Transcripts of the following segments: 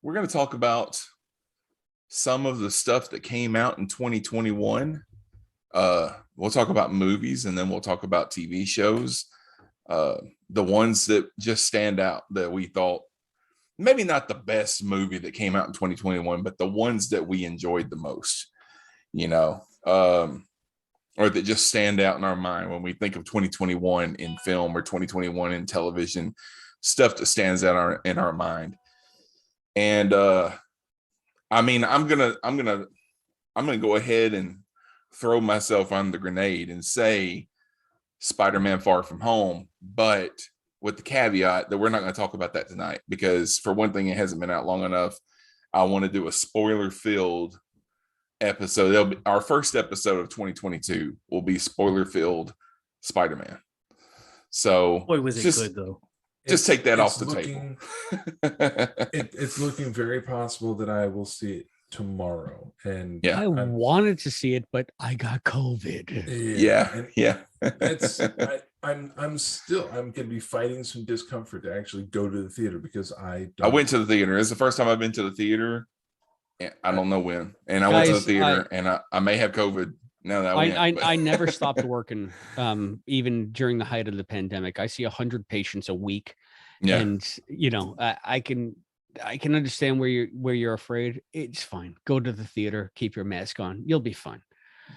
we're going to talk about some of the stuff that came out in 2021. We'll talk about movies, and then we'll talk about TV shows. The ones that just stand out that we thought maybe not the best movie that came out in 2021, but the ones that we enjoyed the most, or that just stand out in our mind when we think of 2021 in film or 2021 in television, stuff that stands out in our mind. And I'm gonna go ahead and throw myself on the grenade and say Spider-Man Far From Home, but with the caveat that we're not going to talk about that tonight, because for one thing, it hasn't been out long enough. I want to do a spoiler-filled episode. Our first episode of 2022 will be spoiler-filled Spider-Man. So boy, was it good though. Just take that off the table. It's looking very possible that I will see it tomorrow. And yeah, I wanted to see it, but I got COVID. Yeah. I'm going to be fighting some discomfort to actually go to the theater because I went to the theater. It's the first time I've been to the theater. I don't know when. And I went to the theater, and I may have COVID now that I never stopped working, even during the height of the pandemic. I see 100 patients a week. Yeah. And I can understand where you're afraid. It's fine. Go to the theater, keep your mask on. You'll be fine.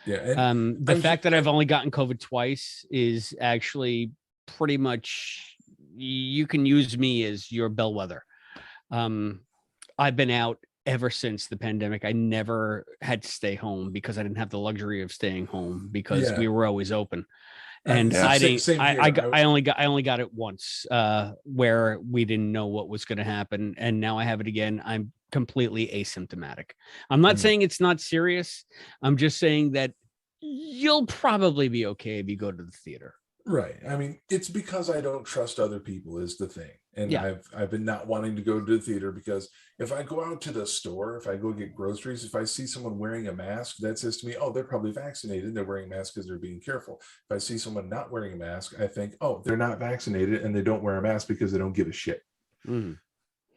Yeah. The fact that I've only gotten COVID twice is actually pretty much, you can use me as your bellwether. I've been out ever since the pandemic. I never had to stay home because I didn't have the luxury of staying home because we were always open. And I only got it once, where we didn't know what was going to happen, and now I have it again. I'm completely asymptomatic. I'm not saying it's not serious. I'm just saying that you'll probably be okay if you go to the theater. Right. I mean, it's because I don't trust other people is the thing. And I've been not wanting to go to the theater because if I go out to the store, if I go get groceries, if I see someone wearing a mask, that says to me, oh, they're probably vaccinated. They're wearing a mask because they're being careful. If I see someone not wearing a mask, I think, oh, they're not vaccinated and they don't wear a mask because they don't give a shit. Mm.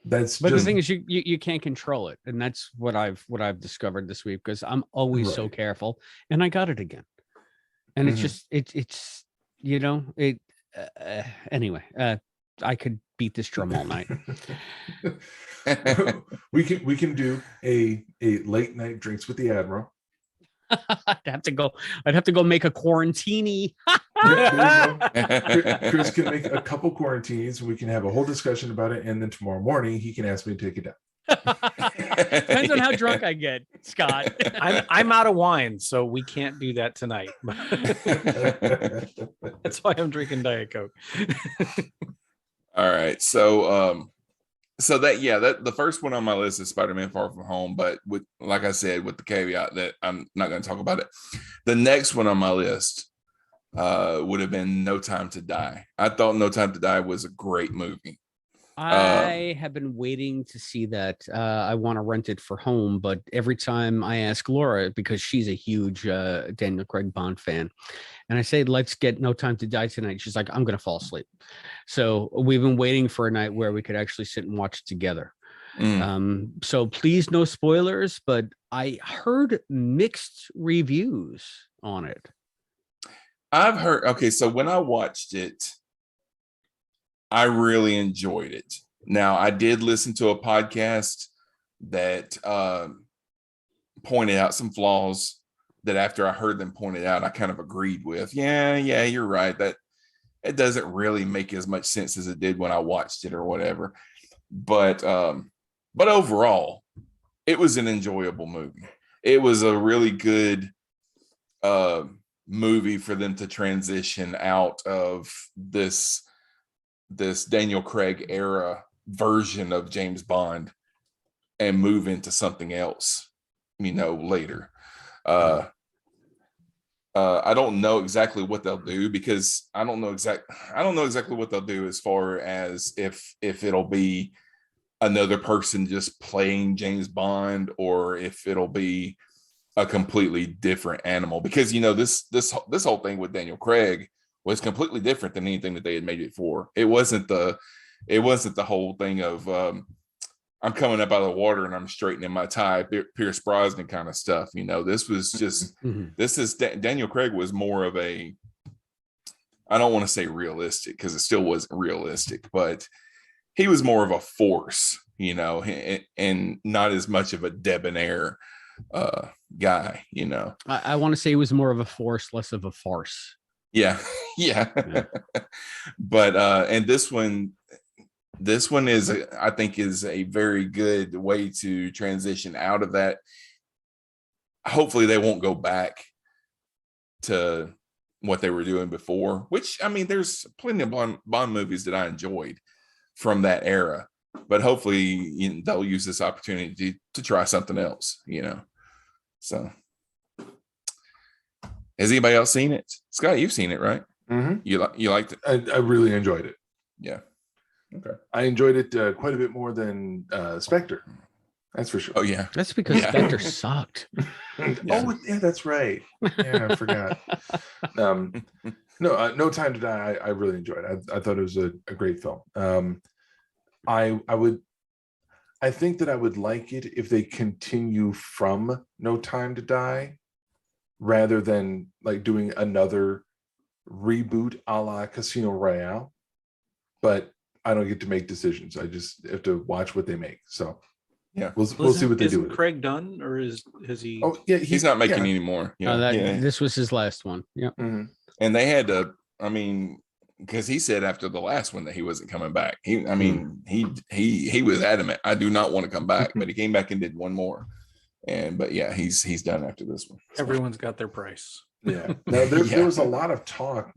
But the thing is, you can't control it. And that's what I've discovered this week, because I'm always so careful, and I got it again. And it's just, anyway, I could beat this drum all night. we can do a late night drinks with the Admiral. I'd have to go make a quarantini. Chris can make a couple quarantines, and we can have a whole discussion about it, and then tomorrow morning he can ask me to take it down. Depends on how drunk I get, Scott. I'm out of wine, so we can't do that tonight. That's why I'm drinking Diet Coke. All right, so that the first one on my list is Spider-Man Far From Home, but like I said, with the caveat that I'm not going to talk about it. The next one on my list would have been No Time to Die. I thought No Time to Die was a great movie. I have been waiting to see that. I want to rent it for home, but every time I ask Laura, because she's a huge Daniel Craig Bond fan, and I say, let's get No Time to Die tonight, she's like, I'm going to fall asleep. So we've been waiting for a night where we could actually sit and watch it together. So please, no spoilers, but I heard mixed reviews on it. I've heard, okay, so when I watched it, I really enjoyed it. Now, I did listen to a podcast that pointed out some flaws that after I heard them pointed out, I kind of agreed with. Yeah, you're right. That it doesn't really make as much sense as it did when I watched it or whatever. But overall, it was an enjoyable movie. It was a really good movie for them to transition out of this Daniel Craig era version of James Bond and move into something else, later. I don't know exactly what they'll do, because I don't know exactly what they'll do as far as if it'll be another person just playing James Bond, or if it'll be a completely different animal, because this whole thing with Daniel Craig was completely different than anything that they had made it for. It wasn't the whole thing of I'm coming up out of the water and I'm straightening my tie, Pierce Brosnan kind of stuff. You know, this was just, this is Daniel Craig was more of a, I don't want to say realistic because it still wasn't realistic, but he was more of a force, you know, and not as much of a debonair guy, you know. I want to say he was more of a force, less of a farce. Yeah. But and this one is, I think, is a very good way to transition out of that. Hopefully they won't go back to what they were doing before, which, I mean, there's plenty of Bond movies that I enjoyed from that era, but hopefully they'll use this opportunity to try something else, you know. So has anybody else seen it? Scott, you've seen it, right? You liked it? I really enjoyed it. Yeah. Okay. I enjoyed it quite a bit more than Spectre. That's for sure. Oh yeah. That's because Spectre sucked. Oh yeah, that's right. Yeah, I forgot. No Time to Die. I really enjoyed. I thought it was a great film. I think that I would like it if they continue from No Time to Die, rather than like doing another reboot a la Casino Royale. But I don't get to make decisions. I just have to watch what they make. So yeah, we'll see what they do with it. Craig done, or has he? Oh yeah, he's not making any more. This was his last one. Yeah. And they had to, I mean, because he said after the last one that he wasn't coming back. He was adamant, I do not want to come back, but he came back and did one more. But yeah, he's done after this one. So. Everyone's got their price. Yeah. Now there was a lot of talk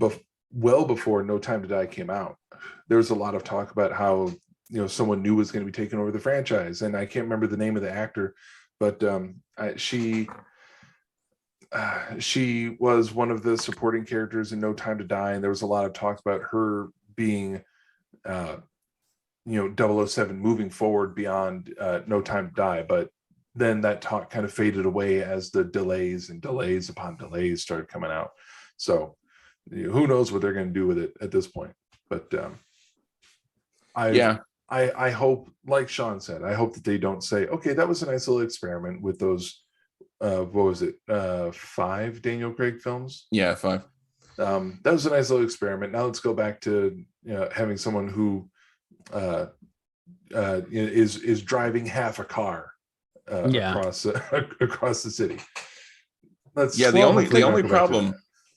well before No Time to Die came out. There was a lot of talk about how, you know, someone new was going to be taking over the franchise, and I can't remember the name of the actor, but she was one of the supporting characters in No Time to Die, and there was a lot of talk about her being 007 moving forward beyond No Time to Die, but then that talk kind of faded away as the delays upon delays started coming out. So who knows what they're going to do with it at this point. But I hope, like Sean said, I hope that they don't say, okay, that was a nice little experiment with those, what was it, 5 Daniel Craig films? Yeah, 5. That was a nice little experiment. Now let's go back to having someone who is driving half a car across the city. The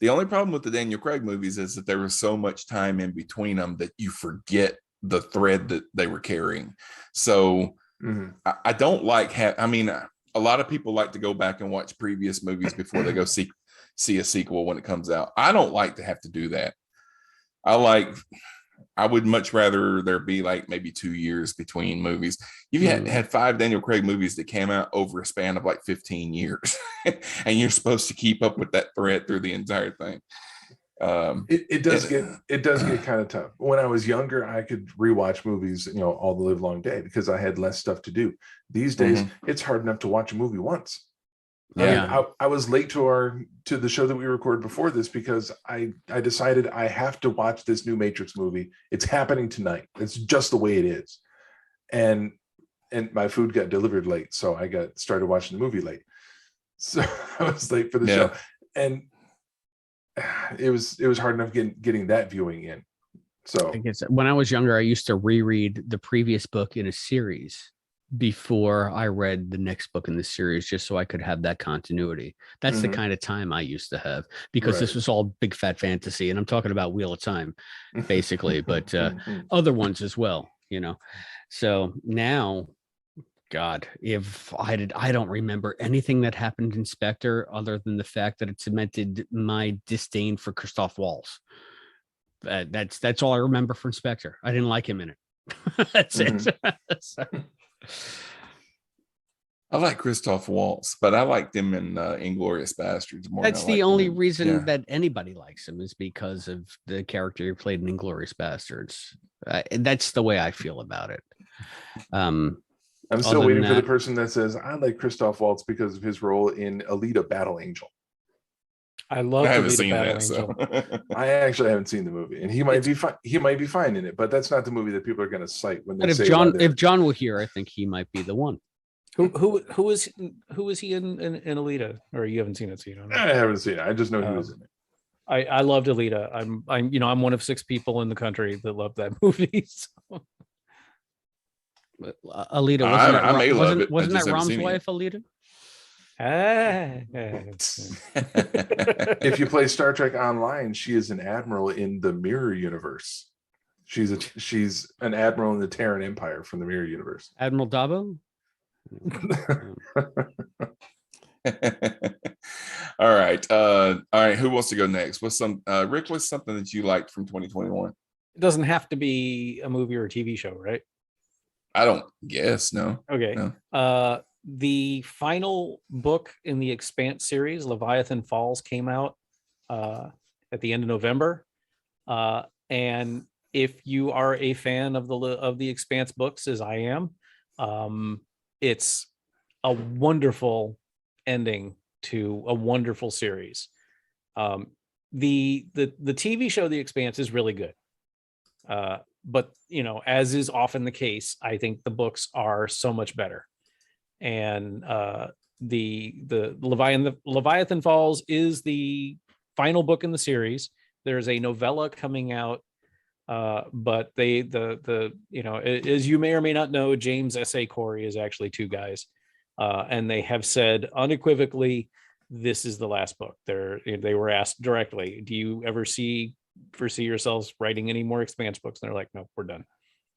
only problem with the Daniel Craig movies is that there was so much time in between them that you forget the thread that they were carrying. So I don't like a lot of people like to go back and watch previous movies before they go see a sequel when it comes out. I don't like to have to do that. I would much rather there be like maybe 2 years between movies. You've had 5 Daniel Craig movies that came out over a span of like 15 years, and you're supposed to keep up with that thread through the entire thing. It does get kind of tough. When I was younger, I could rewatch movies, all the live long day because I had less stuff to do. These days, it's hard enough to watch a movie once. Yeah, I was late to the show that we recorded before this because I decided I have to watch this new Matrix movie. It's happening tonight. It's just the way it is, and my food got delivered late, so I got started watching the movie late. So I was late for the show, and it was hard enough getting that viewing in. So I guess when I was younger, I used to reread the previous book in a series before I read the next book in the series, just so I could have that continuity. That's the kind of time I used to have, because this was all big fat fantasy, and I'm talking about Wheel of Time basically, but other ones as well, so now, God, if I don't remember anything that happened in Spectre other than the fact that it cemented my disdain for Christoph Waltz. That's all I remember from Spectre. I didn't like him in it. That's it. I like Christoph Waltz, but I liked him in Inglourious Bastards more. That's the only reason that anybody likes him, is because of the character he played in Inglourious Bastards. That's the way I feel about it. I'm still waiting for the person that says, I like Christoph Waltz because of his role in Alita Battle Angel. I love I haven't Alita seen Battle that, Angel. so I actually haven't seen the movie, and he might be fine. He might be fine in it, but that's not the movie that people are going to cite when they But say why they're- if John were here, I think he might be the one. Who is he in Alita? Or you haven't seen it, so you don't know. I haven't seen it. I just know he was in it. I loved Alita. I'm one of 6 people in the country that love that movie. So. But, Alita I may love it. I wasn't just that haven't Rom's seen it wife, Alita? If you play Star Trek Online, she is an admiral in the Mirror Universe. She's an admiral in the Terran Empire from the Mirror Universe. Admiral Dabo? All right. All right. Who wants to go next? Rick, what's something that you liked from 2021? It doesn't have to be a movie or a TV show, right? I don't guess. No. Okay. No. The final book in the Expanse series, Leviathan Falls, came out at the end of November. And if you are a fan of the Expanse books, as I am, it's a wonderful ending to a wonderful series. The TV show The Expanse is really good. But as is often the case, I think the books are so much better. And the Leviathan Falls is the final book in the series. There's a novella coming out, but as you may or may not know, James S.A. Corey is actually 2 guys, and they have said unequivocally, this is the last book. They were asked directly, do you ever foresee yourselves writing any more Expanse books? And they're like, no, we're done.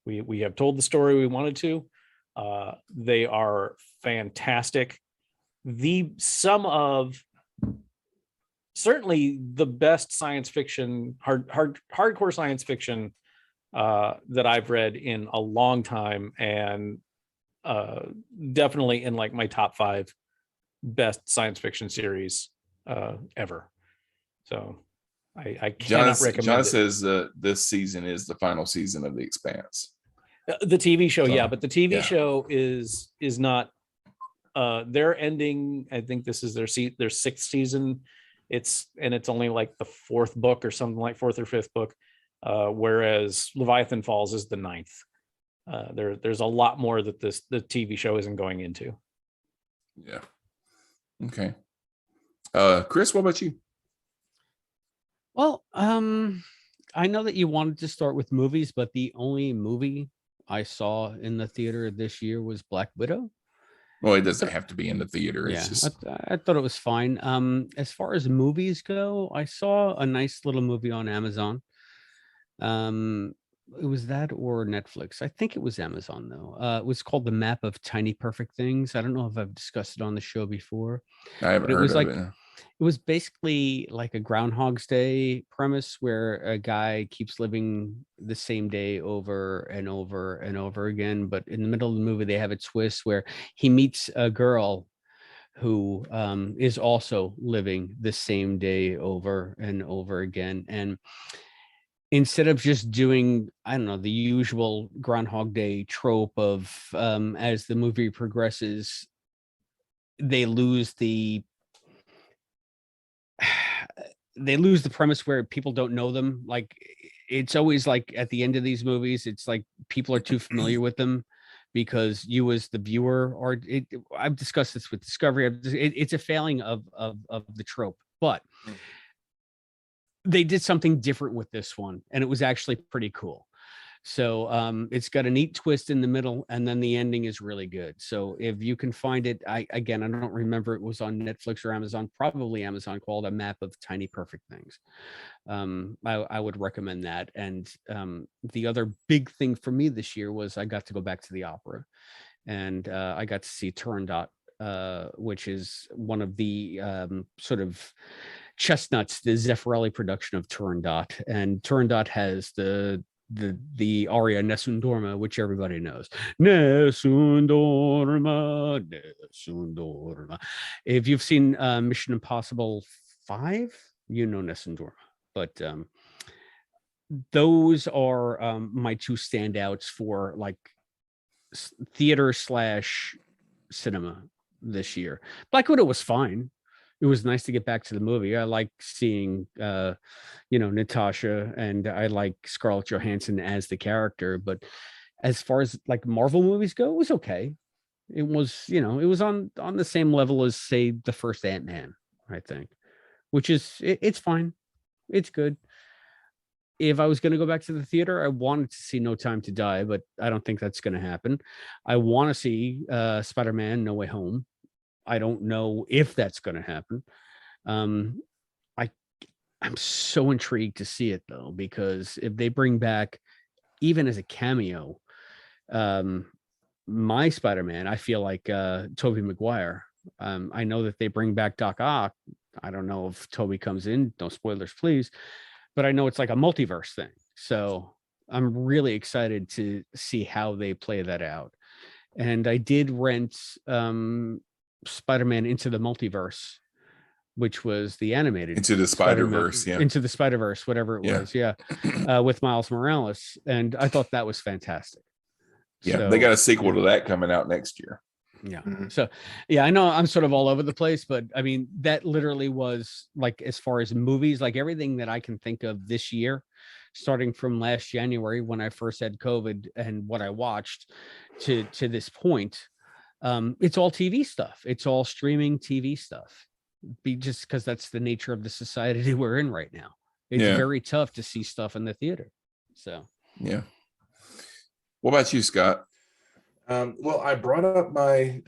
We have told the story we wanted to. They are fantastic. Certainly the best science fiction, hardcore science fiction that I've read in a long time, and definitely in like my top 5 best science fiction series ever. So I cannot recommend John it. says this season is the final season of The Expanse. The TV show, So, yeah, but the TV yeah. show is not. They're ending. I think this is their 6th season. It's only like the 4th book or something, like 4th or 5th book. Whereas Leviathan Falls is the 9th. There's a lot more that the TV show isn't going into. Yeah. Okay. Chris, what about you? Well, I know that you wanted to start with movies, but the only movie I saw in the theater this year was Black Widow. Well, it doesn't have to be in the theater. It's just I thought it was fine. As far as movies go, I saw a nice little movie on Amazon. It was that or Netflix. I think it was Amazon though. It was called The Map of Tiny Perfect Things. I don't know if I've discussed it on the show before. I haven't heard of it. It was basically like a Groundhog's Day premise where a guy keeps living the same day over and over and over again. But in the middle of the movie, they have a twist where he meets a girl who is also living the same day over and over again. And instead of just doing, I don't know, the usual Groundhog Day trope of as the movie progresses, they lose the premise where people don't know them. Like it's always like at the end of these movies, it's like people are too familiar with them because you as the viewer are. I've discussed this with Discovery. It's a failing of the trope, but they did something different with this one, and it was actually pretty cool. So it's got a neat twist in the middle, and then the ending is really good. So if you can find it, I don't remember it was on Netflix or Amazon, probably Amazon, called A Map of Tiny Perfect Things. I would recommend that. And the other big thing for me this year was I got to go back to the opera, and I got to see Turandot, which is one of the sort of Chestnuts, the Zeffirelli production of Turandot. And Turandot has the aria Nessun Dorma, which everybody knows. Nessun Dorma, Nessun Dorma. If you've seen Mission Impossible 5, you know Nessun Dorma. But those are my 2 standouts for like theater / cinema this year. Black Widow was fine. it was nice to get back to the movie. I like seeing, Natasha, and I like Scarlett Johansson as the character. But as far as like Marvel movies go, it was okay. It was, it was on the same level as, say, the first Ant-Man, I think, which is, it's fine. It's good. If I was going to go back to the theater, I wanted to see No Time to Die, but I don't think that's going to happen. I want to see Spider-Man No Way Home. I don't know if that's going to happen. I'm so intrigued to see it, though, because if they bring back, even as a cameo, my Spider-Man, I feel like Tobey Maguire. I know that they bring back Doc Ock. I don't know if Tobey comes in. No spoilers, please. But I know it's like a multiverse thing. So I'm really excited to see how they play that out. And I did rent Spider-Man Into the Multiverse, which was the animated Into the Spider-Verse, yeah. Into the Spider-Verse, whatever it was, with Miles Morales. And I thought that was fantastic. Yeah, So, they got a sequel to that coming out next year. Yeah. So, I know I'm sort of all over the place, but I mean, that literally was like, as far as movies, like everything that I can think of this year, starting from last January when I first had COVID and what I watched to this point, it's all TV stuff. It's all streaming TV stuff. Just because that's the nature of the society we're in right now. It's very tough to see stuff in the theater. So, yeah. What about you, Scott? Well, I brought up my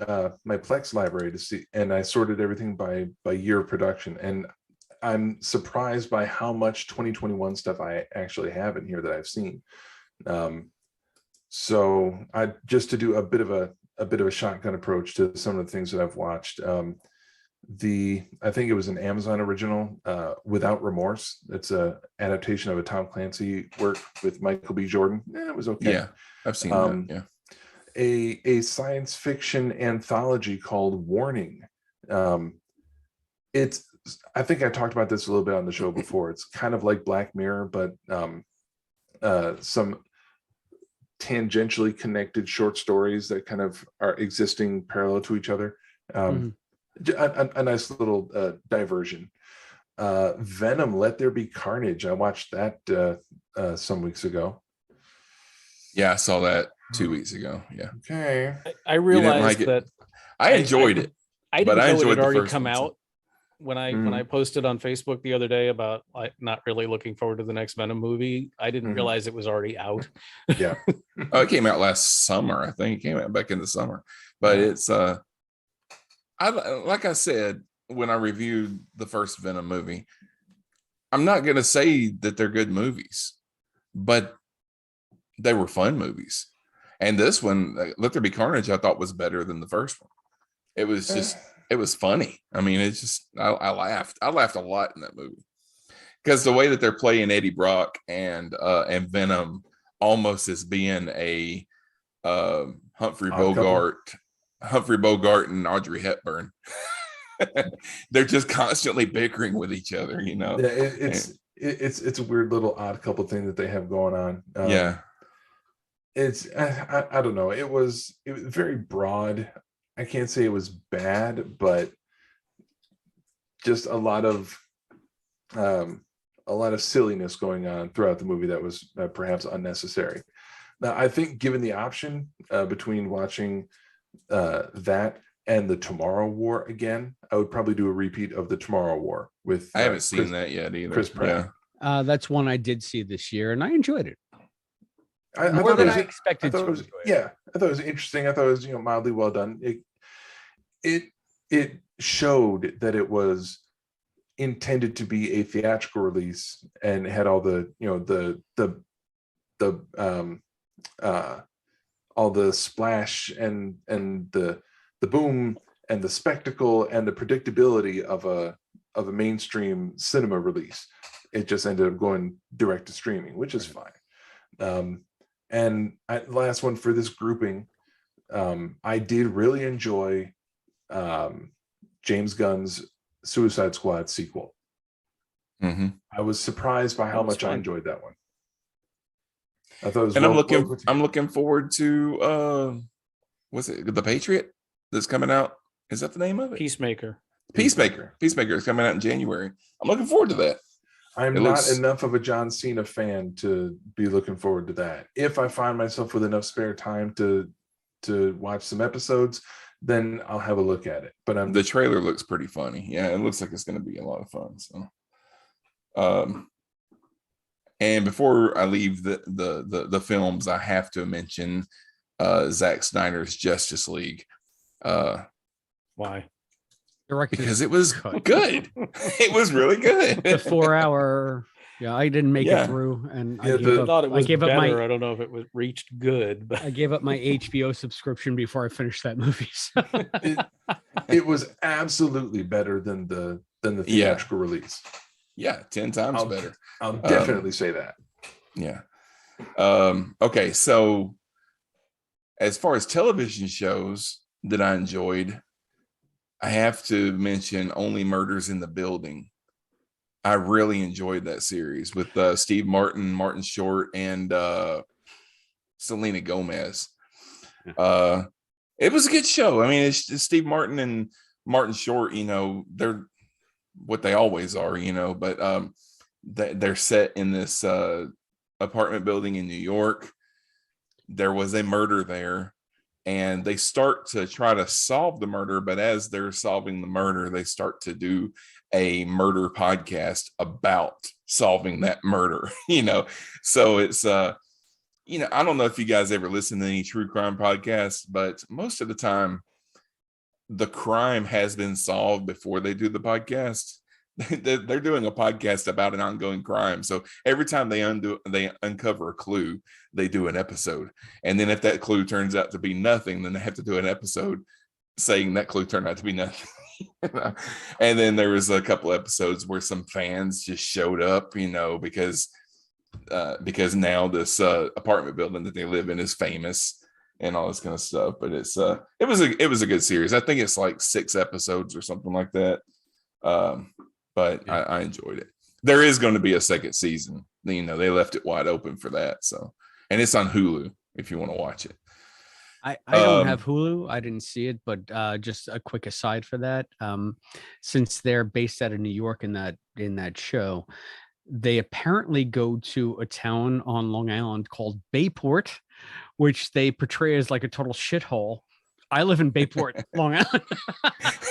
my Plex library to see, and I sorted everything by year of production, and I'm surprised by how much 2021 stuff I actually have in here that I've seen. So I just to do a bit of a shotgun approach to some of the things that I've watched. I think it was an Amazon original, Without Remorse. It's a adaptation of a Tom Clancy work with Michael B. Jordan. It was okay. Yeah, I've seen that. Yeah. A science fiction anthology called Warning. It's, I think I talked about this a little bit on the show before. It's kind of like Black Mirror, but some tangentially connected short stories that kind of are existing parallel to each other. A nice little diversion. Venom, Let There Be Carnage. I watched that some weeks ago. Yeah, I saw that 2 weeks ago. Yeah. Okay. I realized that I enjoyed it. I didn't know it had already come one, out when I posted on Facebook the other day about not really looking forward to the next Venom movie. I didn't realize it was already out. Yeah. It came out last summer. I think it came out back in the summer. But it's like I said when I reviewed the first Venom movie, I'm not going to say that they're good movies, but they were fun movies. And this one, Let There Be Carnage, I thought was better than the first one. It was just, it was funny. I mean, it's just, I laughed. I laughed a lot in that movie because the way that they're playing Eddie Brock and Venom almost as being a Humphrey Bogart and Audrey Hepburn. They're just constantly bickering with each other, you know. Yeah, it's a weird little odd couple thing that they have going on. It's I don't know. It was very broad. I can't say it was bad, but just a lot of silliness going on throughout the movie that was perhaps unnecessary. Now, I think given the option between watching that and the Tomorrow War again, I would probably do a repeat of the Tomorrow War with. I haven't seen that yet either. Chris Pratt. Yeah. That's one I did see this year, and I enjoyed it. I More than I expected to. I thought it was interesting. I thought it was mildly well done. It showed that it was intended to be a theatrical release and had all the all the splash and the boom and the spectacle and the predictability of a mainstream cinema release. It just ended up going direct to streaming, which is fine. And last one for this grouping, I did really enjoy James Gunn's Suicide Squad sequel. I was surprised by how much I enjoyed that one. I thought it was, and I'm looking forward to what's it, The Patriot that's coming out. Is that the name of it? Peacemaker. Peacemaker is coming out in January. I'm looking forward to that. I'm not enough of a John Cena fan to be looking forward to that. If I find myself with enough spare time to watch some episodes, then I'll have a look at it. But the trailer looks pretty funny. Yeah, it looks like it's going to be a lot of fun. So, and before I leave the films, I have to mention Zack Snyder's Justice League. Why? Because it was good. It was really good. The 4-hour. Yeah, I didn't make it through, and I thought it was better. I don't know if it was reached good, but I gave up my HBO subscription before I finished that movie. So. it was absolutely better than the theatrical release. Yeah, 10 times better. I'll definitely say that. Yeah. Okay, so as far as television shows that I enjoyed, I have to mention Only Murders in the Building. I really enjoyed that series with Steve Martin, Martin Short, and Selena Gomez. It was a good show. I mean, it's Steve Martin and Martin Short, they're what they always are, but they're set in this apartment building in New York. There was a murder there. And they start to try to solve the murder, but as they're solving the murder, they start to do a murder podcast about solving that murder, So it's, I don't know if you guys ever listen to any true crime podcasts, but most of the time, the crime has been solved before they do the podcast. They're doing a podcast about an ongoing crime. So every time they uncover a clue, they do an episode. And then if that clue turns out to be nothing, then they have to do an episode saying that clue turned out to be nothing. And then there was a couple episodes where some fans just showed up, because now this apartment building that they live in is famous and all this kind of stuff. But it was a good series. I think it's like 6 episodes or something like that. But I enjoyed it. There is going to be a second season. They left it wide open for that. So, and it's on Hulu if you want to watch it. I don't have Hulu. I didn't see it, but just a quick aside for that. Since they're based out of New York in that show, they apparently go to a town on Long Island called Bayport, which they portray as like a total shithole. I live in Bayport, Long Island.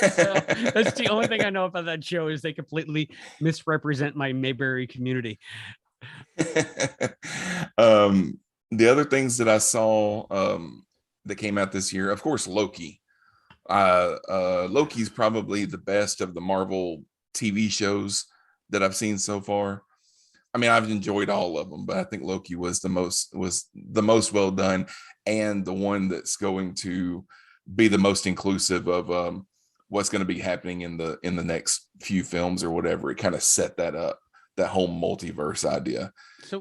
That's the only thing I know about that show is they completely misrepresent my Mayberry community. The other things that I saw that came out this year, of course, Loki. Loki's probably the best of the Marvel TV shows that I've seen so far. I mean, I've enjoyed all of them, but I think Loki was the most well done, and the one that's going to be the most inclusive of what's going to be happening in the next few films or whatever. It kind of set that up. That whole multiverse idea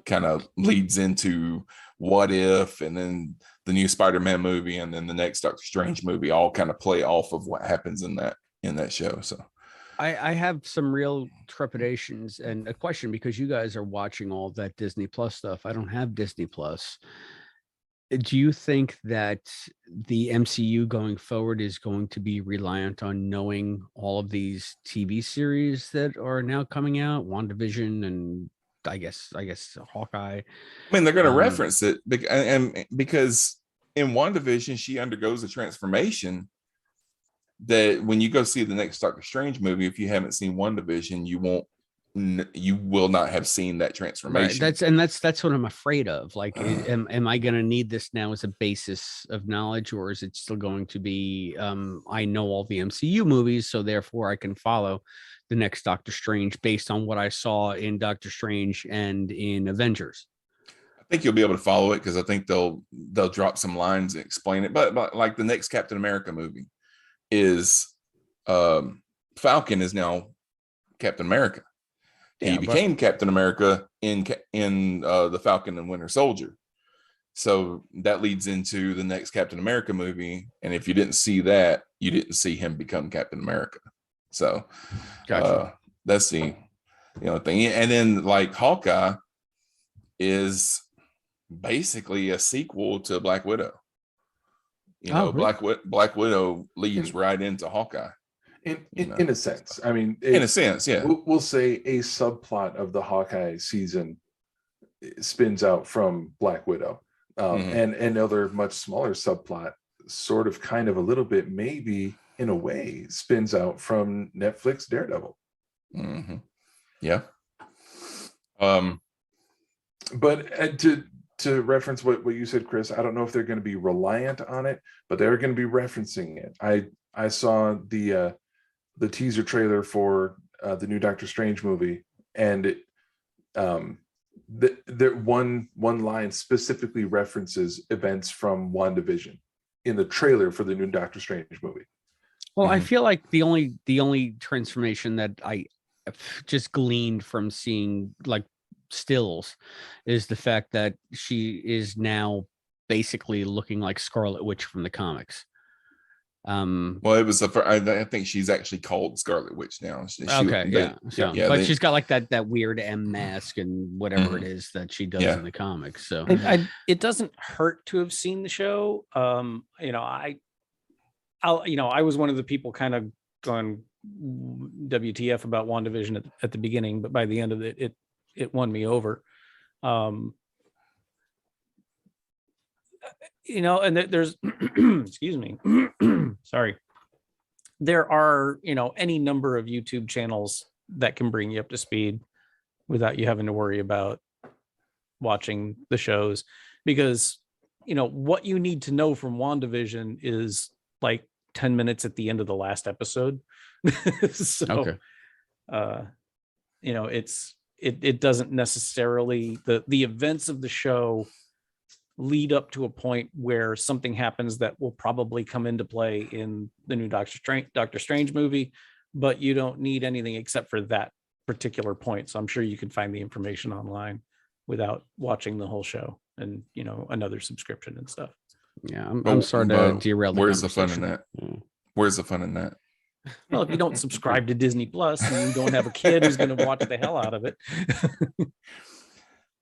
kind of leads into What If, and then the new Spider-Man movie, and then the next Doctor Strange movie all kind of play off of what happens in that show. So I have some real trepidations and a question, because you guys are watching all that Disney Plus stuff. I don't have Disney Plus. Do you think that the MCU going forward is going to be reliant on knowing all of these TV series that are now coming out, WandaVision and I guess Hawkeye? I mean, they're going to reference it, and because in WandaVision she undergoes a transformation that when you go see the next Doctor Strange movie, if you haven't seen WandaVision, you will not have seen that transformation. Right. That's what I'm afraid of. Like, am I going to need this now as a basis of knowledge, or is it still going to be, I know all the MCU movies, so therefore I can follow the next Doctor Strange based on what I saw in Doctor Strange and in Avengers? I think you'll be able to follow it, because I think they'll drop some lines and explain it. But like the next Captain America movie is Falcon is now Captain America. He became Captain America in the Falcon and Winter Soldier. So that leads into the next Captain America movie. And if you didn't see that, you didn't see him become Captain America. So Gotcha. That's the thing. And then like Hawkeye is basically a sequel to Black Widow. Really? Black Widow leads right into Hawkeye. In a sense. I mean, in a sense, yeah. We'll say a subplot of the Hawkeye season spins out from Black Widow, and another much smaller subplot, sort of, kind of, a little bit, maybe in a way, spins out from Netflix Daredevil. Yeah. But to reference what you said, Chris, I don't know if they're going to be reliant on it, but they're going to be referencing it. I saw the teaser trailer for the new Doctor Strange movie, and one line specifically references events from WandaVision in the trailer for the new Doctor Strange movie. Well, I feel like the only transformation that I just gleaned from seeing like stills is the fact that she is now basically looking like Scarlet Witch from the comics. Well, it was I think she's actually called Scarlet Witch now. But she's got like that weird M mask and whatever it is that she does in the comics. So it doesn't hurt to have seen the show. I was one of the people kind of going WTF about WandaVision at the beginning, but by the end of it won me over. And there's excuse me, sorry, there are any number of YouTube channels that can bring you up to speed without you having to worry about watching the shows, because what you need to know from WandaVision is like 10 minutes at the end of the last episode. So it doesn't necessarily, the events of the show lead up to a point where something happens that will probably come into play in the new Doctor Strange movie, but you don't need anything except for that particular point. So I'm sure you can find the information online without watching the whole show and another subscription and stuff. Yeah, I'm sorry to derail. Where's the fun in that? Where's the fun in that? Well, if you don't subscribe to Disney Plus and you don't have a kid who's going to watch the hell out of it.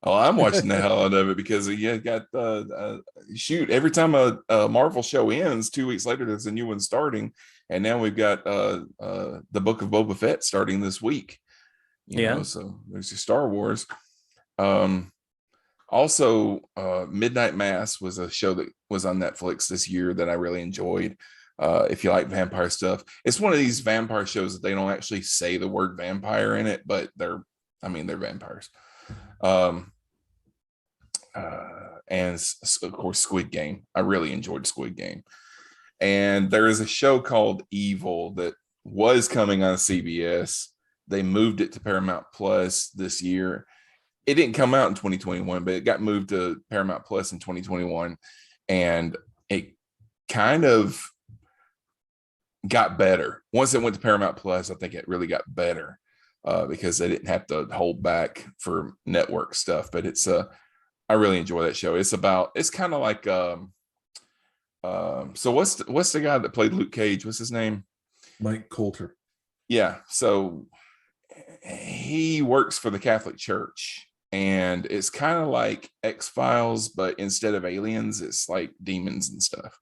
Oh, I'm watching the hell out of it because you got every time a Marvel show ends, 2 weeks later there's a new one starting, and now we've got the Book of Boba Fett starting this week. You know, so there's your Star Wars. Also, Midnight Mass was a show that was on Netflix this year that I really enjoyed. If you like vampire stuff, it's one of these vampire shows that they don't actually say the word vampire in it, but they're vampires. And of course Squid Game. I really enjoyed Squid Game. And there is a show called Evil that was coming on CBS. They moved it to Paramount Plus this year. It didn't come out in 2021, but it got moved to Paramount Plus in 2021, and it kind of got better once it went to Paramount Plus. I think it really got better because they didn't have to hold back for network stuff. But I really enjoy that show. It's kind of like so what's the guy that played Luke Cage? What's his name? Mike Coulter. Yeah. So he works for the Catholic Church, and it's kind of like X-Files, but instead of aliens, it's like demons and stuff.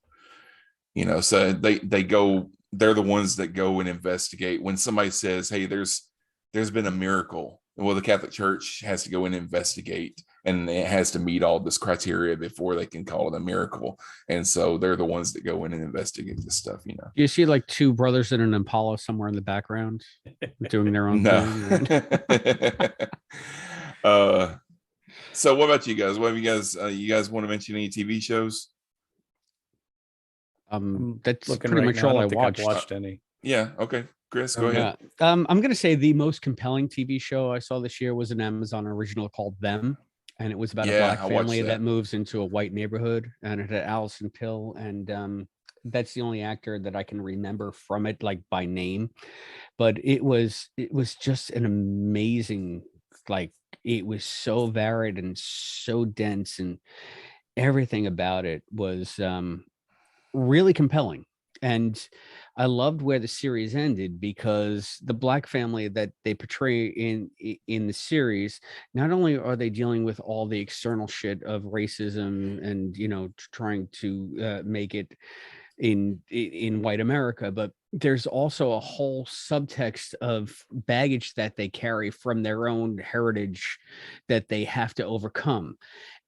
So they're the ones that go and investigate when somebody says, hey, there's been a miracle. Well, the Catholic Church has to go and investigate, and it has to meet all this criteria before they can call it a miracle. And so they're the ones that go in and investigate this stuff, You see like two brothers in an Impala somewhere in the background doing their own thing. So what about you guys? What have you guys want to mention any TV shows? That's pretty much all I watched any. Yeah. Okay. Chris, go ahead. I'm going to say the most compelling TV show I saw this year was an Amazon original called Them. And it was about a black family that moves into a white neighborhood, and it had Allison Pill. And that's the only actor that I can remember from it, like by name. But it was just an amazing, like, it was so varied and so dense, and everything about it was really compelling. And I loved where the series ended, because the black family that they portray in the series, not only are they dealing with all the external shit of racism and trying to make it in white America, but there's also a whole subtext of baggage that they carry from their own heritage that they have to overcome.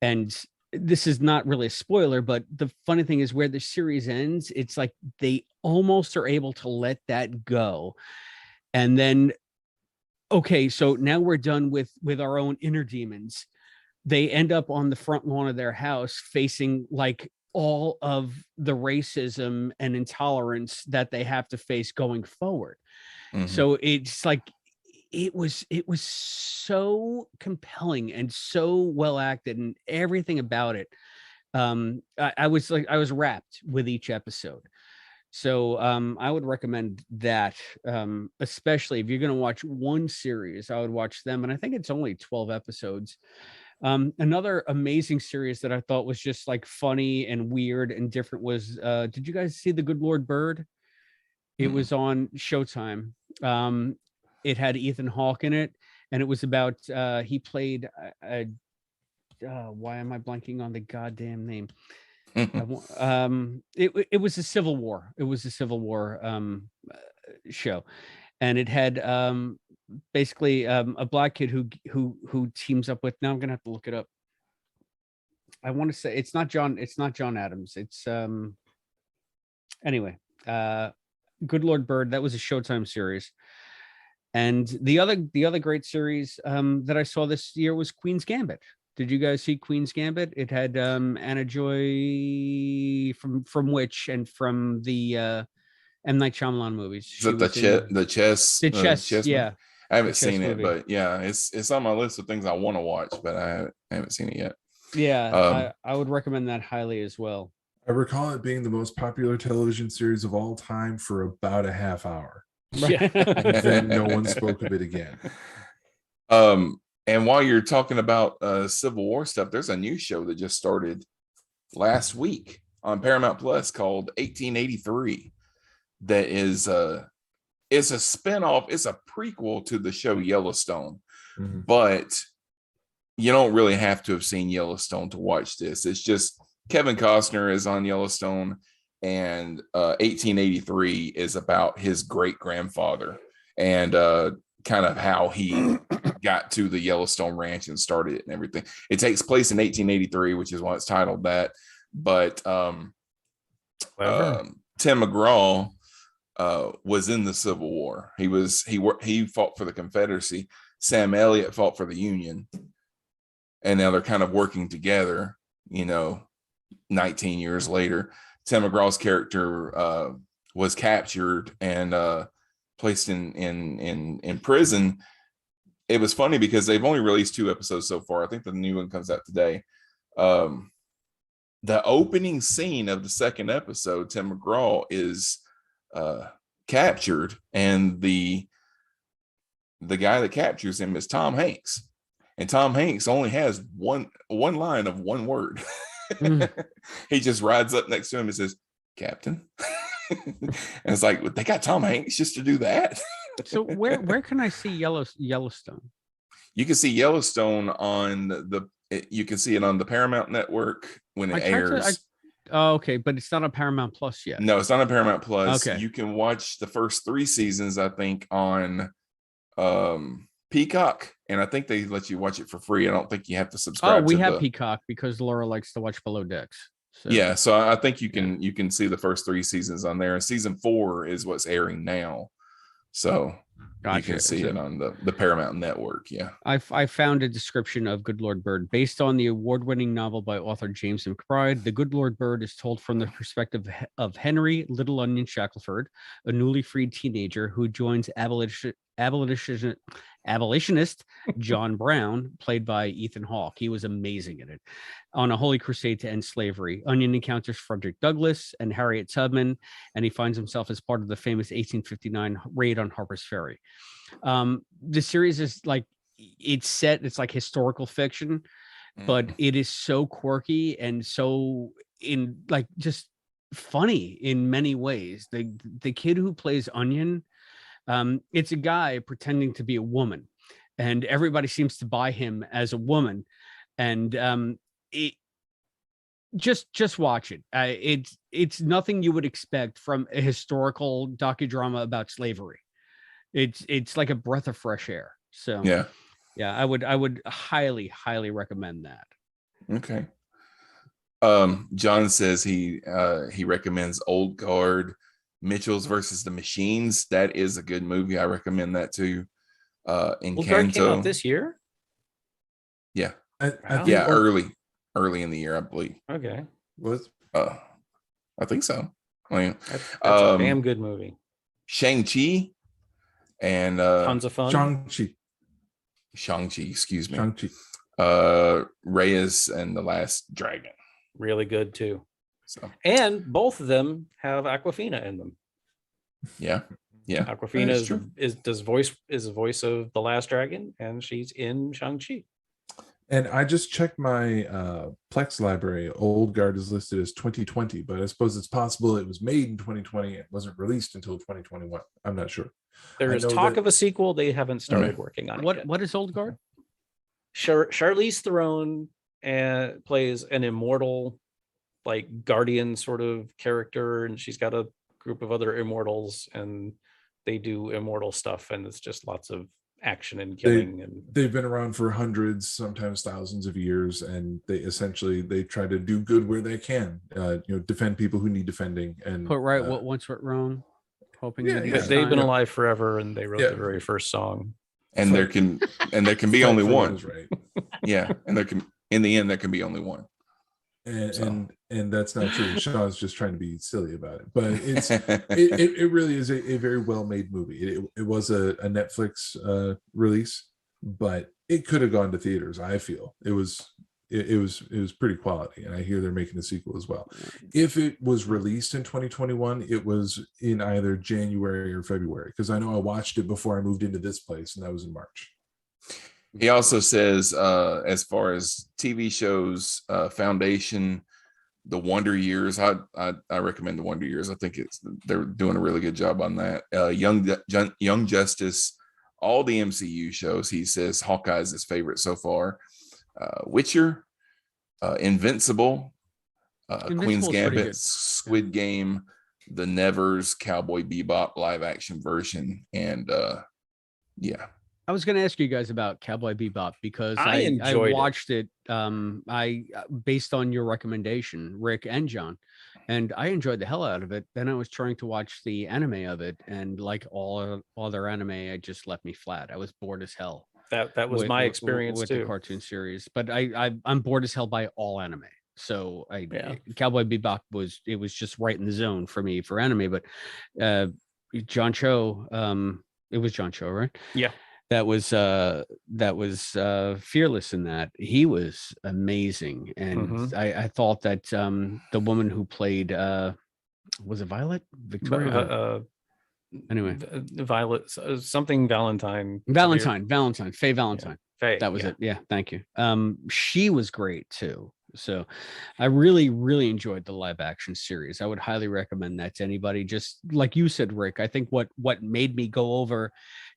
And this is not really a spoiler, but the funny thing is where the series ends, it's like they almost are able to let that go. And then, okay, so now we're done with our own inner demons. They end up on the front lawn of their house facing like all of the racism and intolerance that they have to face going forward. Mhm. So it's like it was so compelling and so well acted and everything about it. I was wrapped with each episode. So I would recommend that, especially if you're going to watch one series, I would watch them. And I think it's only 12 episodes. Another amazing series that I thought was just like funny and weird and different was, did you guys see The Good Lord Bird? It was on Showtime. It had Ethan Hawke in it, and it was about, he played, why am I blanking on the goddamn name? It was a Civil War. It was a Civil War show, and it had basically a black kid who teams up with. Now I'm gonna have to look it up. I want to say it's not John Adams. It's anyway. Good Lord Bird. That was a Showtime series, and the other great series that I saw this year was Queen's Gambit. Did you guys see Queen's Gambit? It had Anna Joy from Witch and from the M. Night Shyamalan movies. Is that the chess? Yeah. I haven't seen it, but yeah, it's on my list of things I want to watch, but I haven't seen it yet. Yeah, I would recommend that highly as well. I recall it being the most popular television series of all time for about a half hour. Yeah. Then no one spoke of it again. And while you're talking about Civil War stuff, there's a new show that just started last week on Paramount Plus called 1883. That is it's a spinoff. It's a prequel to the show Yellowstone, but you don't really have to have seen Yellowstone to watch this. It's just Kevin Costner is on Yellowstone, and 1883 is about his great grandfather and kind of how he got to the Yellowstone Ranch and started it and everything. It takes place in 1883, which is why it's titled that. But Tim McGraw was in the Civil War. He fought for the Confederacy. Sam Elliott fought for the Union, and now they're kind of working together. 19 years later, Tim McGraw's character was captured and placed in prison. It was funny because they've only released 2 episodes so far. I think the new one comes out today. The opening scene of the second episode, Tim McGraw is captured, and the guy that captures him is Tom Hanks, and Tom Hanks only has one line of one word. He just rides up next to him and says, "Captain." And it's like, they got Tom Hanks just to do that. So where can I see Yellowstone? You can see Yellowstone you can see it on the Paramount Network when it airs. Okay, but it's not on Paramount Plus yet. No, it's not on Paramount Plus. Okay. You can watch the first 3 seasons, I think, on Peacock, and I think they let you watch it for free. I don't think you have to subscribe. Oh, we have Peacock because Laura likes to watch Below Decks. So. Yeah, so I think you can see the first 3 seasons on there. Season 4 is what's airing now, so you can see it on the Paramount Network. Yeah, I found a description of Good Lord Bird based on the award-winning novel by author James McBride. The Good Lord Bird is told from the perspective of Henry Little Onion Shackelford, a newly freed teenager who joins abolitionist John Brown, played by Ethan Hawke. He was amazing in it. On a holy crusade to end slavery, Onion encounters Frederick Douglass and Harriet Tubman, and he finds himself as part of the famous 1859 raid on Harper's Ferry. The series is like, it's like historical fiction, but it is so quirky and so just funny in many ways. The kid who plays Onion, it's a guy pretending to be a woman, and everybody seems to buy him as a woman. And just watch it. It's nothing you would expect from a historical docudrama about slavery. It's like a breath of fresh air. So yeah, I would highly recommend that. Okay. John says he recommends Old Guard, Mitchell's versus the Machines. That is a good movie. I recommend that too. Old Guard came out this year. Yeah. I think Yeah, early in the year, I believe. Okay. I think so. That's a damn good movie. Shang-Chi and Tons of fun. Shang-Chi, excuse me. Shang-Chi. Reyes and the Last Dragon. Really good too. So and both of them have Aquafina in them. Yeah. Aquafina is the voice of the Last Dragon, and she's in Shang-Chi. And I just checked my Plex library. Old Guard is listed as 2020, but I suppose it's possible it was made in 2020. It wasn't released until 2021. I'm not sure. There is talk of a sequel. They haven't started working on it yet. What is Old Guard? Charlize Theron plays an immortal, like guardian sort of character, and she's got a group of other immortals, and they do immortal stuff, and it's just lots of action and killing. They've been around for hundreds, sometimes thousands of years, and they try to do good where they can. Defend people who need defending, and put right what once went wrong. Hoping they've been alive forever, and they wrote the very first song. And there can be only one. Right. Yeah, and in the end there can be only one. And that's not true. Shaw's just trying to be silly about it, but it really is a very well made movie. It was a Netflix release, but it could have gone to theaters. I feel it was pretty quality, and I hear they're making a sequel as well. If it was released in 2021, it was in either January or February, because I know I watched it before I moved into this place, and that was in March. He also says, as far as TV shows, Foundation, The Wonder Years, I recommend The Wonder Years. I think they're doing a really good job on that. Young Justice, all the MCU shows. He says Hawkeye is his favorite so far. Witcher, Invincible, Queen's Gambit, Squid Game, The Nevers, Cowboy Bebop live action version, and yeah. I was going to ask you guys about Cowboy Bebop because I watched it. I based on your recommendation, Rick and John, and I enjoyed the hell out of it. Then I was trying to watch the anime of it, and like all other anime, it just left me flat. I was bored as hell. That was my experience with too. the cartoon series, but I'm bored as hell by all anime. So Cowboy Bebop was just right in the zone for me for anime. But John Cho, it was John Cho, right? Yeah. That was fearless in that. He was amazing, and I thought that the woman who played was it Violet Victoria? Anyway, Violet something Valentine. Faye Valentine. Yeah. Faye, that was it. Yeah, thank you. She was great too. So I really enjoyed the live action series. I would highly recommend that to anybody. Just like you said, Rick, I think what made me go over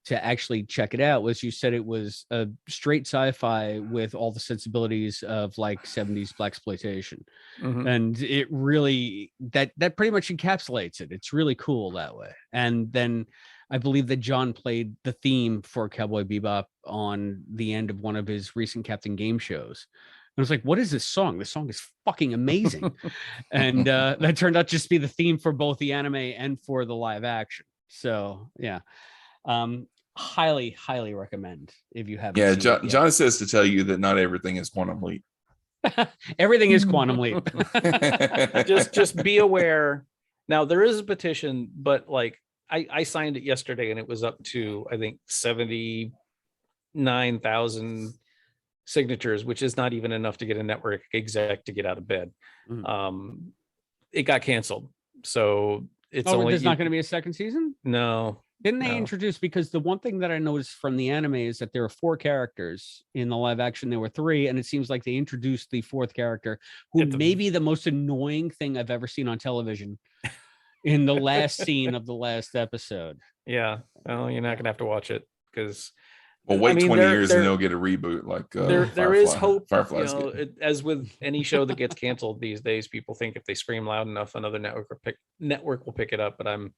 to actually check it out was you said it was a straight sci-fi with all the sensibilities of like 70s blaxploitation. Mm-hmm. And it really that pretty much encapsulates it. It's really cool that way. And then I believe that John played the theme for Cowboy Bebop on the end of one of his recent Captain Game shows. I was like, what is this song? This song is fucking amazing. And that turned out just to be the theme for both the anime and for the live action. So yeah. Highly recommend if you haven't. Yeah, John says to tell you that not everything is Quantum Leap. Everything is Quantum Leap. just be aware. Now there is a petition, but like I signed it yesterday and it was up to I think 79,000 signatures, which is not even enough to get a network exec to get out of bed. Mm-hmm. It got canceled, so it's there's not going to be a second season. No. Didn't they introduce, because the one thing that I noticed from the anime is that there are 4 characters in the live action. There were 3, and it seems like they introduced the 4th character, who may be the most annoying thing I've ever seen on television in the last scene of the last episode. Yeah. Well, you're not gonna have to watch it because Well, wait I mean, 20 there- years there- and they'll get a reboot like there is Firefly. hope. Firefly's You know, good. as with any show that gets canceled these days, people think if they scream loud enough, another network will pick it up. But I'm,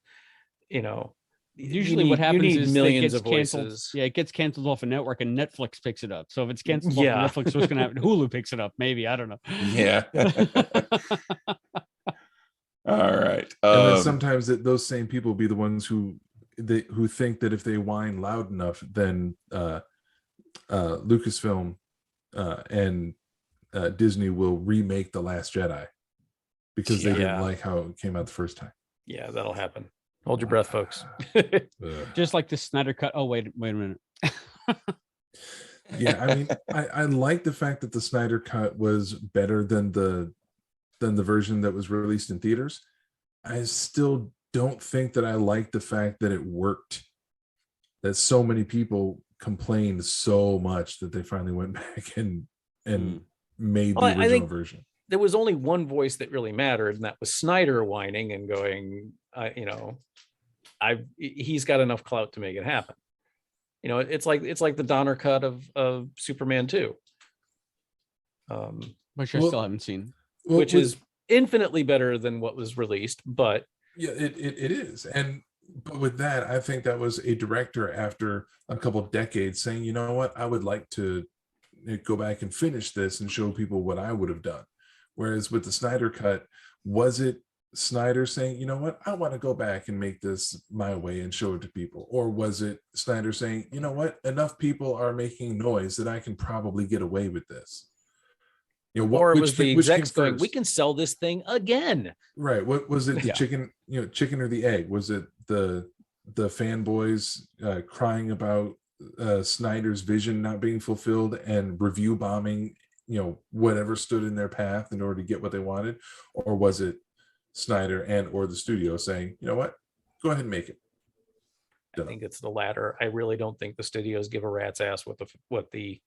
you know, Usually you what need- happens you need is it millions gets of canceled. voices. Yeah, it gets canceled off a network and Netflix picks it up. So if it's canceled Yeah. off of Netflix, what's going to happen? Hulu picks it up. Maybe. I don't know. Yeah. All right. And then sometimes those same people be the ones who think that if they whine loud enough, then Lucasfilm and Disney will remake The Last Jedi because they didn't Yeah. like how it came out the first time. Yeah, that'll happen. Hold your breath, folks. Just like the Snyder cut. Oh, wait a minute. Yeah, I mean, I like the fact that the Snyder cut was better than the version that was released in theaters. I still don't think that I like the fact that it worked. That so many people complained so much that they finally went back and made the Well, I original think version. there was only one voice that really mattered, and that was Snyder whining and going, he's got enough clout to make it happen. You know, it's like the Donner cut of Superman 2. Which I still haven't seen. Which is infinitely better than what was released, but yeah, it is. But with that, I think that was a director after a couple of decades saying, you know what, I would like to go back and finish this and show people what I would have done. Whereas with the Snyder cut, was it Snyder saying, you know what, I want to go back and make this my way and show it to people? Or was it Snyder saying, you know what, enough people are making noise that I can probably get away with this? You know, or it was the execs going, we can sell this thing again. Right. What was it? The Yeah. chicken or the egg? Was it the fanboys crying about Snyder's vision not being fulfilled and review bombing, whatever stood in their path in order to get what they wanted? Or was it Snyder and or the studio saying, you know what, go ahead and make it? I think it's the latter. I really don't think the studios give a rat's ass what the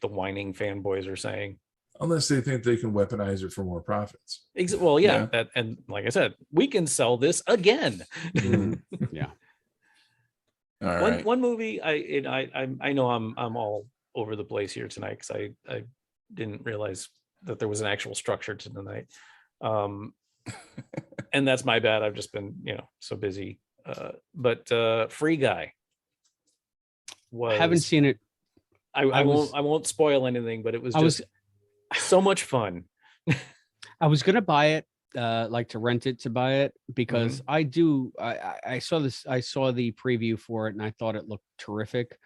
whining fanboys are saying, unless they think they can weaponize it for more profits. Well, yeah. That, and like I said, we can sell this again. Yeah. All right. One movie I know I'm all over the place here tonight because I didn't realize that there was an actual structure to the night, and that's my bad. I've just been so busy. But Free Guy was. I haven't seen it. I won't spoil anything, but it was just so much fun. I was gonna buy it, like to rent it to buy it, because I saw the preview for it and I thought it looked terrific.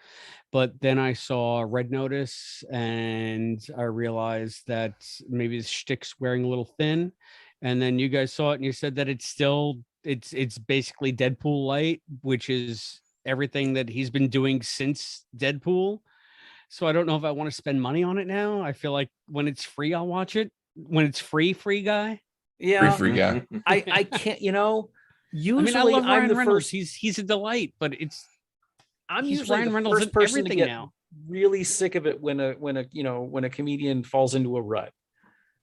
But then I saw Red Notice and I realized that maybe the shtick's wearing a little thin. And then you guys saw it and you said that it's basically Deadpool light, which is everything that he's been doing since Deadpool. So I don't know if I want to spend money on it now. I feel like when it's free, I'll watch it. When it's free guy. Yeah, Free guy. I can't. Usually I love Ryan I'm the Reynolds. first. He's a delight, but I'm he's usually Ryan the Reynolds first in person to everything get now. really sick of it when a comedian falls into a rut.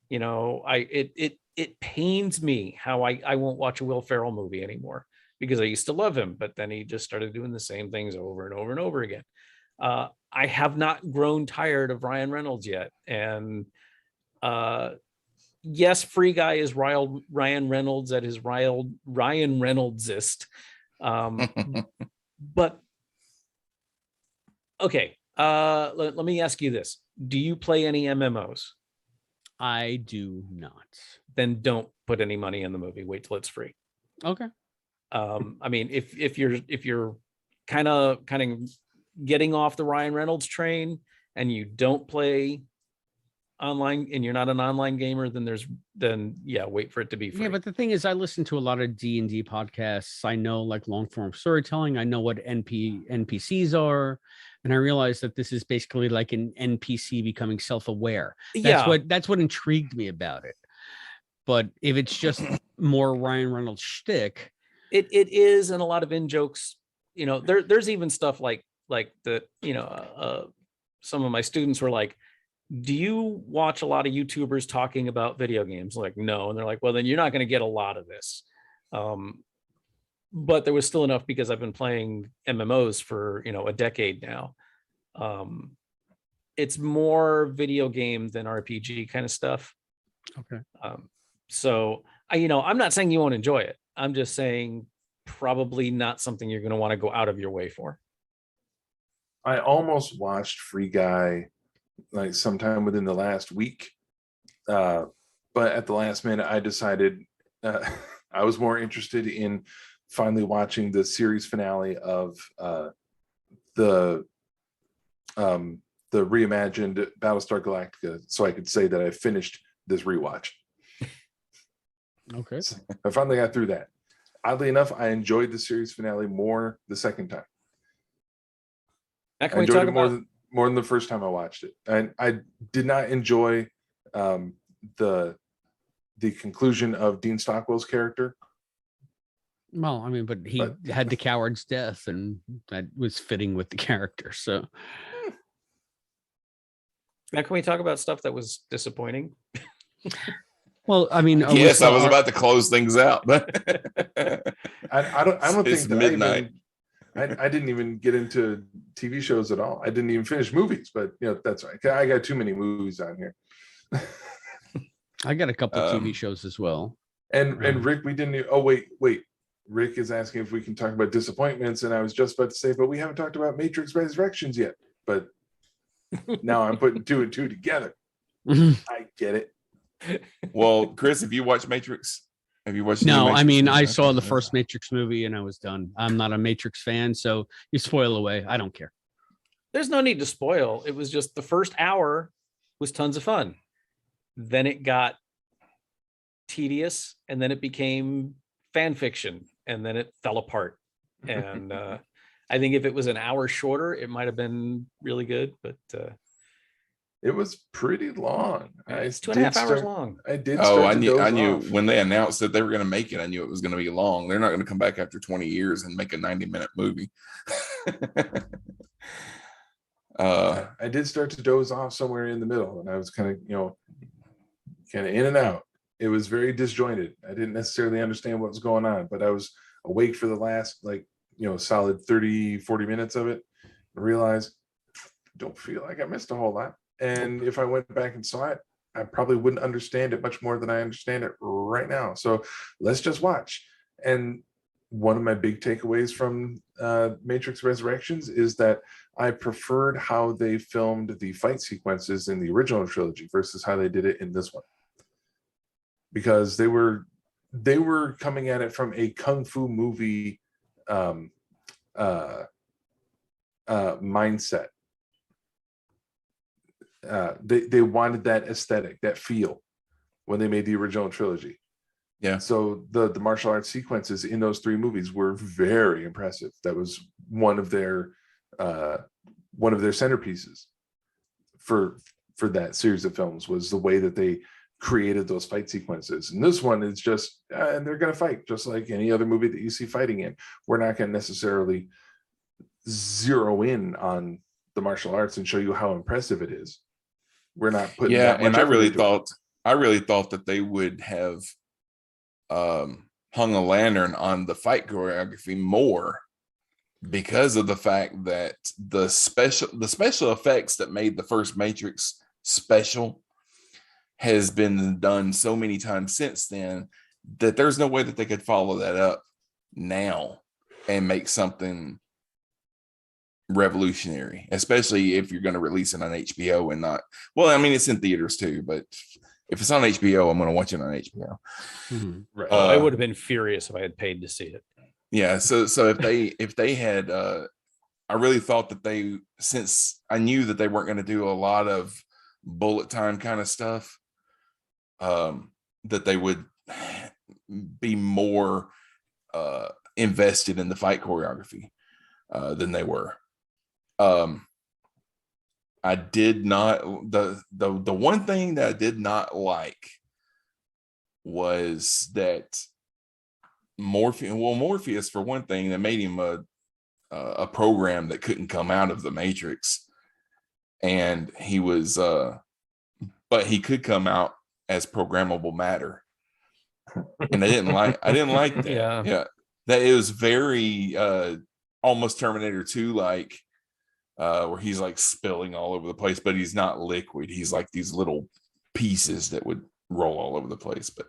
It pains me how I won't watch a Will Ferrell movie anymore because I used to love him, but then he just started doing the same things over and over and over again. I have not grown tired of Ryan Reynolds yet. And yes, Free Guy is Ryan Reynolds at his Ryan Reynoldsist. But okay, let me ask you this. Do you play any MMOs? I do not. Then don't put any money in the movie. Wait till it's free. Okay. I mean, if you're kind of getting off the Ryan Reynolds train and you don't play online and you're not an online gamer, then wait for it to be free. Yeah, but the thing is, I listen to a lot of D&D podcasts. I know like long form storytelling. I know what NPCs are, and I realize that this is basically like an NPC becoming self-aware. That's what intrigued me about it. But if it's just more Ryan Reynolds shtick, it is, and a lot of in jokes. There's even stuff like the some of my students were like, do you watch a lot of YouTubers talking about video games? Like, no. And they're like, well, then you're not going to get a lot of this. but there was still enough because I've been playing MMOs for, a decade now. It's more video game than RPG kind of stuff. Okay. So I'm not saying you won't enjoy it. I'm just saying probably not something you're going to want to go out of your way for. I almost watched Free Guy like sometime within the last week. But at the last minute, I decided I was more interested in finally watching the series finale of the reimagined Battlestar Galactica, so I could say that I finished this rewatch. Okay. So I finally got through that. Oddly enough, I enjoyed the series finale more the second time. Now, can I we enjoyed talk it about more than the first time I watched it. And I did not enjoy the conclusion of Dean Stockwell's character. Well, I mean, but he had the coward's death, and that was fitting with the character. So now can we talk about stuff that was disappointing? well, I mean, Yes, I was about to close things out, but I don't it's think that midnight. I didn't even get into TV shows at all. I didn't even finish movies, but that's right. I got too many movies on here. I got a couple TV shows as well. And Rick, we didn't. Oh wait. Rick is asking if we can talk about disappointments, and I was just about to say, but we haven't talked about Matrix Resurrections yet. But now I'm putting two and two together. I get it. Well, Chris, have you watched Matrix? Have you watched? No, I mean, I Okay. saw the first Matrix movie and I was done. I'm not a Matrix fan, so you spoil away. I don't care. There's no need to spoil. It was just the first hour was tons of fun. Then it got tedious, and then it became fan fiction, and then it fell apart. And I think if it was an hour shorter, it might have been really good, but It was pretty long. it's 2.5 hours long. I did. Oh, start to doze I knew off. when they announced that they were going to make it. I knew it was going to be long. They're not going to come back after 20 years and make a 90-minute movie. I did start to doze off somewhere in the middle, and I was kind of in and out. It was very disjointed. I didn't necessarily understand what was going on, but I was awake for the last solid 30-40 minutes of it. I realized I don't feel like I missed a whole lot. And if I went back and saw it, I probably wouldn't understand it much more than I understand it right now. So let's just watch. And one of my big takeaways from Matrix Resurrections is that I preferred how they filmed the fight sequences in the original trilogy versus how they did it in this one. Because they were coming at it from a kung fu movie mindset. They wanted that aesthetic, that feel, when they made the original trilogy. Yeah. So the martial arts sequences in those three movies were very impressive. That was one of their centerpieces for that series of films, was the way that they created those fight sequences. And this one is just, and they're going to fight just like any other movie that you see fighting in. We're not going to necessarily zero in on the martial arts and show you how impressive it is. We're not putting that much and I effort really into thought that they would have hung a lantern on the fight choreography more, because of the fact that the special effects that made the first Matrix special has been done so many times since then that there's no way that they could follow that up now and make something revolutionary, especially if you're going to release it on HBO and not, well, I mean, it's in theaters too, but if it's on HBO, I'm going to watch it on HBO. Mm-hmm. Right. I would have been furious if I had paid to see it. Yeah. So if they had, I really thought that since I knew that they weren't going to do a lot of bullet time kind of stuff, that they would be more invested in the fight choreography than they were. I did not, the one thing that I did not like was that Morpheus, for one thing, that made him a program that couldn't come out of the Matrix, and he was but he could come out as programmable matter, and I didn't like that. Yeah. that it was very almost Terminator 2 like, where he's like spilling all over the place, but he's not liquid. He's like these little pieces that would roll all over the place. But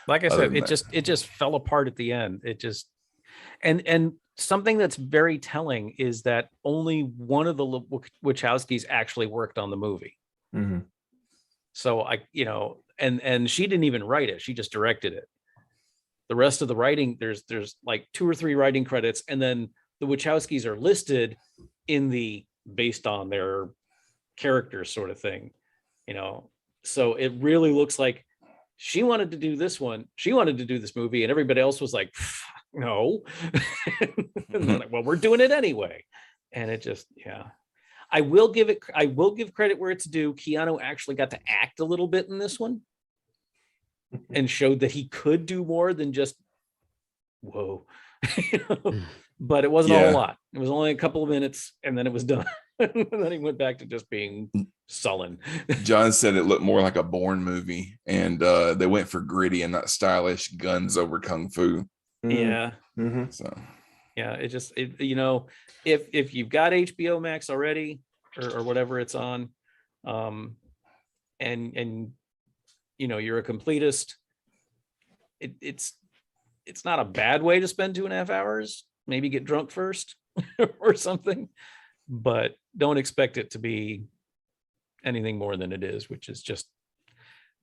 like I said, it just fell apart at the end. It just and something that's very telling is that only one of the Wachowskis actually worked on the movie. Mm-hmm. So and she didn't even write it. She just directed it. The rest of the writing, there's like 2 or 3 writing credits, and then the Wachowskis are listed in the based on their characters sort of thing, so it really looks like she wanted to do this one. She wanted to do this movie, and everybody else was like, no. And they're like, well, we're doing it anyway. And it just, I will give credit where it's due. Keanu actually got to act a little bit in this one and showed that he could do more than just, whoa. But it wasn't a whole lot. It was only a couple of minutes, and then it was done. And then he went back to just being sullen. John said it looked more like a Bourne movie, and they went for gritty and not stylish guns over kung fu. Yeah. Mm-hmm. So it just if you've got HBO Max already or whatever it's on, and you're a completist, it's not a bad way to spend 2.5 hours. Maybe get drunk first or something, but don't expect it to be anything more than it is, which is just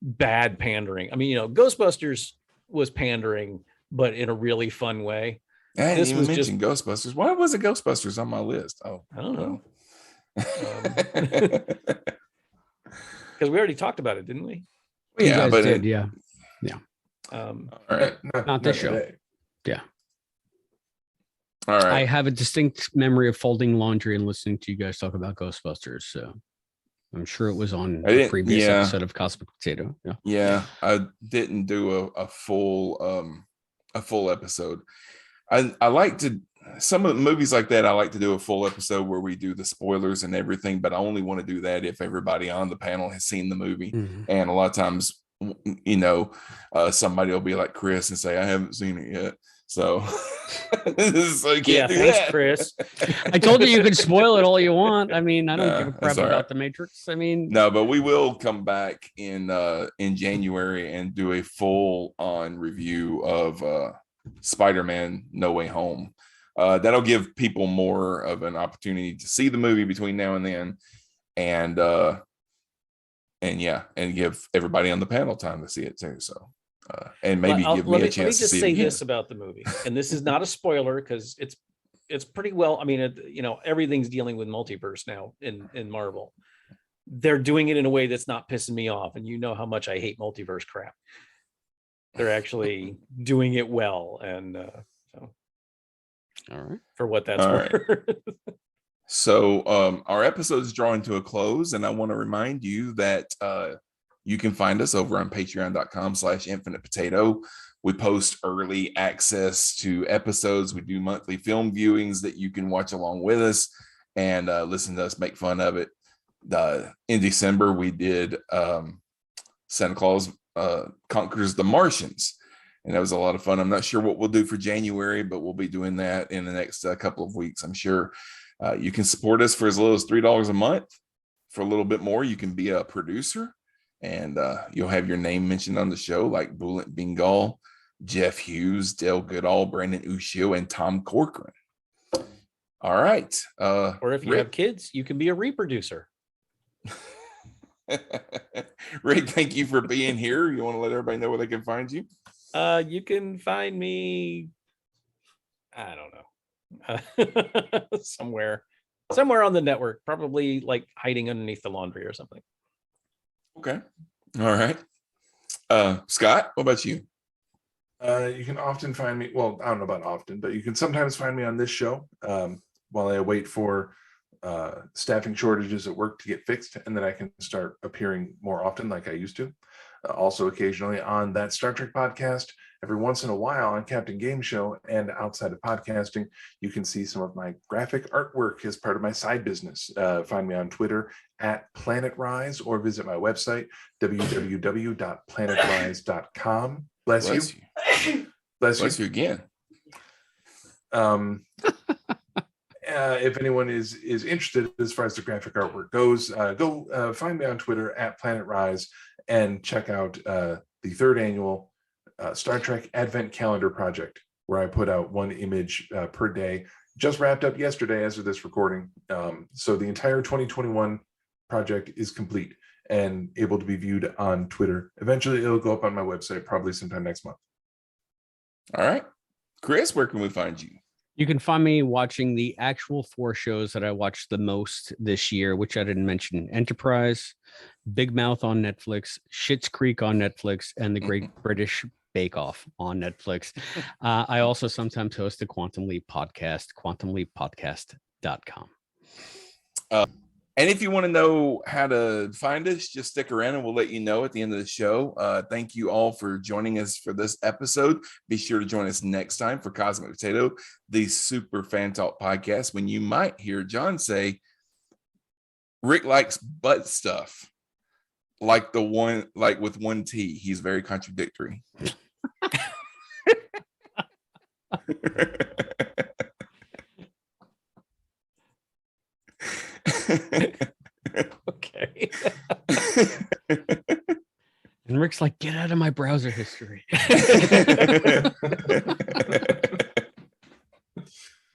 bad pandering. I mean, Ghostbusters was pandering, but in a really fun way. I didn't even mention Ghostbusters. Why was it Ghostbusters on my list? Oh, I don't know. Because we already talked about it, didn't we? Yeah, but did, yeah. All right. Not this show. Today. Yeah. All right. I have a distinct memory of folding laundry and listening to you guys talk about Ghostbusters. So I'm sure it was on a previous episode of Cosmic Potato. Yeah. I didn't do a full episode. I like to, some of the movies like that, I like to do a full episode where we do the spoilers and everything, but I only want to do that if everybody on the panel has seen the movie. Mm-hmm. And a lot of times, somebody will be like Chris and say, I haven't seen it yet. So, so you can't do thanks, that. Chris. I told you could spoil it all you want. I mean, I don't give a crap about the Matrix. I mean, no, but we will come back in January and do a full on review of Spider-Man No Way Home. That'll give people more of an opportunity to see the movie between now and then, and give everybody on the panel time to see it too. So. And maybe give me a chance to see it. Let me just say this about the movie, and this is not a spoiler because it's pretty well. I mean, everything's dealing with multiverse now in Marvel. They're doing it in a way that's not pissing me off, and you know how much I hate multiverse crap. They're actually doing it well, and so all right, for what that's worth. Right. So our episode is drawing to a close, and I want to remind you that you can find us over on patreon.com/infinitepotato. We post early access to episodes. We do monthly film viewings that you can watch along with us and listen to us make fun of it. In December, we did Santa Claus Conquers the Martians, and that was a lot of fun. I'm not sure what we'll do for January, but we'll be doing that in the next couple of weeks, I'm sure. You can support us for as little as $3 a month. For a little bit more, you can be a producer. And you'll have your name mentioned on the show, like Bullet Bengal, Jeff Hughes, Dale Goodall, Brandon Ushio, and Tom Corcoran. All right. Or if you have kids, you can be a reproducer. Rick, thank you for being here. You want to let everybody know where they can find you? You can find me, I don't know, somewhere on the network, probably like hiding underneath the laundry or something. Okay. All right. Scott, what about you? You can often find me, well, I don't know about often, but you can sometimes find me on this show while I wait for staffing shortages at work to get fixed, and then I can start appearing more often like I used to. Also occasionally on that Star Trek podcast, every once in a while on Captain Game Show, and outside of podcasting, you can see some of my graphic artwork as part of my side business. Find me on Twitter at PlanetRise, or visit my website, www.planetrise.com. Bless you. Bless you again. If anyone is interested as far as the graphic artwork goes, go find me on Twitter at Planet Rise and check out the 3rd annual Star Trek Advent Calendar project, where I put out 1 image per day. Just wrapped up yesterday as of this recording. So the entire 2021 project is complete and able to be viewed on Twitter. Eventually, it'll go up on my website probably sometime next month. All right. Chris, where can we find you? You can find me watching the actual 4 shows that I watched the most this year, which I didn't mention: Enterprise, Big Mouth on Netflix, Schitt's Creek on Netflix, and The Great British Bake Off on Netflix. I also sometimes host the Quantum Leap podcast, quantumleappodcast.com. And if you want to know how to find us, just stick around and we'll let you know at the end of the show. Thank you all for joining us for this episode. Be sure to join us next time for Cosmic Potato, the Super Fan Talk podcast, when you might hear John say, Rick likes butt stuff. Like with 1 T. He's very contradictory. Okay. And Rick's like, get out of my browser history.